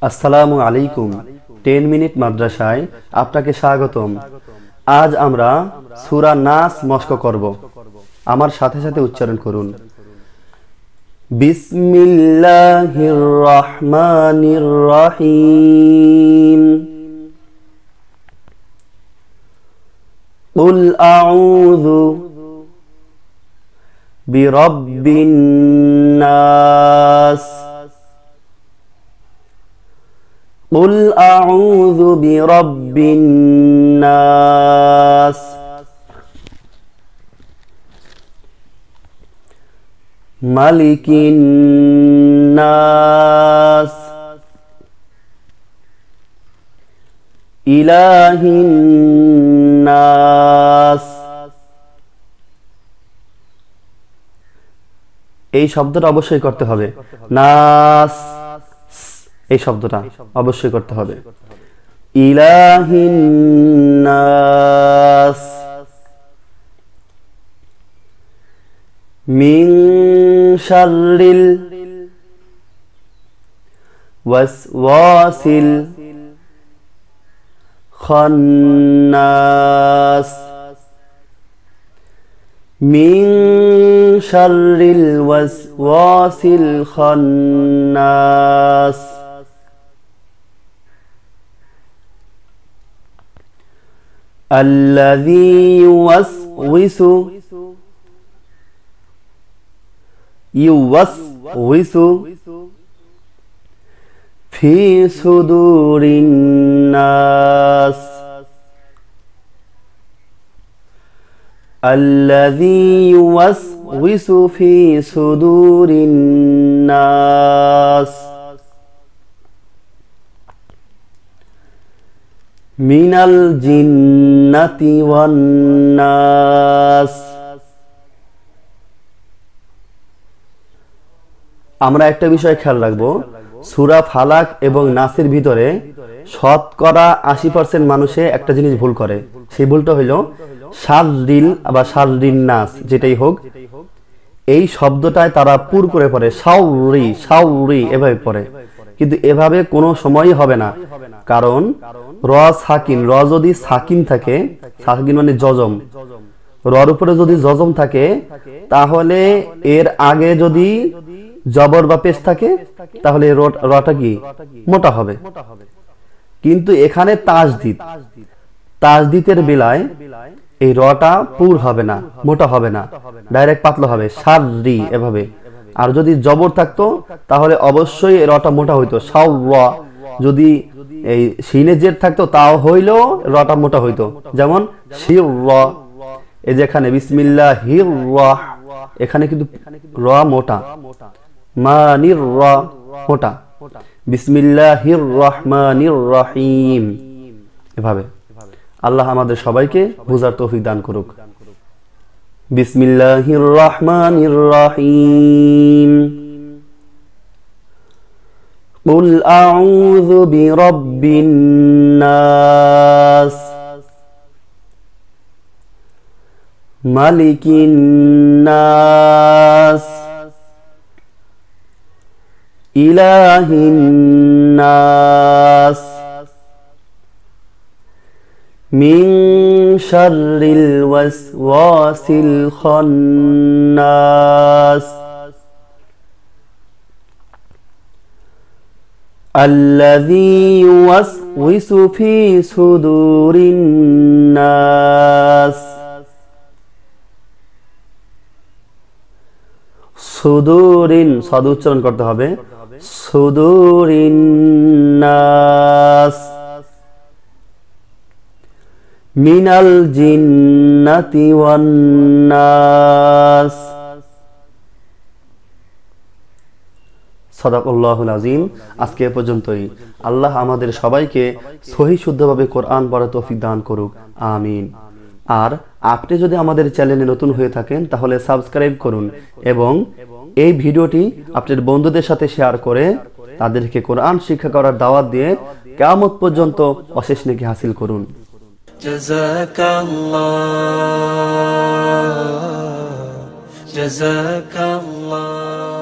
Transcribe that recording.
আসসালামু আলাইকুম। 10 মিনিট মাদ্রাসায় আপনাকে স্বাগতম। আজ আমরা সূরা নাস মস্ক করব। আমার সাথে সাথে উচ্চারণ করুন। বিসমিল্লাহির রহমানির রহিম। কুল আউযু বিরাব্বিন নাস। قل أعوذ برب الناس ملك الناس إله الناس। এই শব্দটা অবশ্যই করতে হবে। নাস, এই শব্দটা অবশ্যই করতে হবে। ইলাহিন নাস মিন শাররিল ওয়াসওয়াসিল খান্নাস। মিন শাররিল ওয়াসওয়াসিল খান্নাস। الذي يوسوس في صدور الناس. الذي يوسوس في صدور الناس মিনাল জিন্নাতি ওয়ান নাস। আমরা একটা বিষয় খেয়াল রাখবো, সূরা ফালাক এবং নাসের ভিতরে শতকরা 80% মানুষে একটা জিনিস ভুল করে। সেই ভুলটা হলো শাররিল বা শাররিন নাস, যেটাই হোক এই শব্দটায় তারা পুর করে পড়ে, শাওরি শাওরি এভাবে পড়ে, কিন্তু এভাবে কোনো সময়ই হবে না। কারণ র সাকিন, র যদি সাকিন থাকে, সাকিন মানে জজম, রর উপরে যদি জজম থাকে তাহলে এর আগে যদি জবর বা পেশ থাকে তাহলে রটা কি মোটা হবে। কিন্তু এখানে তাজদিদের বেলায় এই রটা পুর হবে না, মোটা হবে না, ডাইরেক্ট পাতলা হবে, শাররি এভাবে। আর যদি জবর থাকতো তাহলে অবশ্যই রটা মোটা হইতো, শাওরা। যদি এই শিনে জের থাকতো তাও হইলেও রটা মোটা হইতো, যেমন শিররা। এই যে এখানে বিসমিল্লাহির রাহ, এখানে কিন্তু র মোটা, মানির র মোটা, বিসমিল্লাহির রহমানির রহিম এভাবে। আল্লাহ আমাদের সবাইকে বুঝার তৌফিক দান করুক। বিসমিল্লাহির রহমানির রহিম। قل أعوذ برب الناس ملك الناس إله الناس من شر الوسواس الخناس الذي يوسوس في صدور الناس। সুদুরিন সাদ উচ্চারণ করতে হবে, সুদুরিন নাস মিনাল জিন্নাতি ওয়ান নাস। সাদাকাল্লাহুল আযীম। আজকে এ পর্যন্তই। আল্লাহ আমাদের সবাইকে সহি শুদ্ধভাবে কোরআন পড়ার তৌফিক দান করুক, আমিন। আর আপনি যদি আমাদের চ্যানেলে নতুন হয়ে থাকেন তাহলে সাবস্ক্রাইব করুন এবং এই ভিডিওটি আপনার বন্ধুদের সাথে শেয়ার করে তাদেরকে কোরআন শিক্ষা করার দাওয়াত দিয়ে কিয়ামত পর্যন্ত অশেষ নেকি হাসিল করুন। জাযাকাল্লাহ।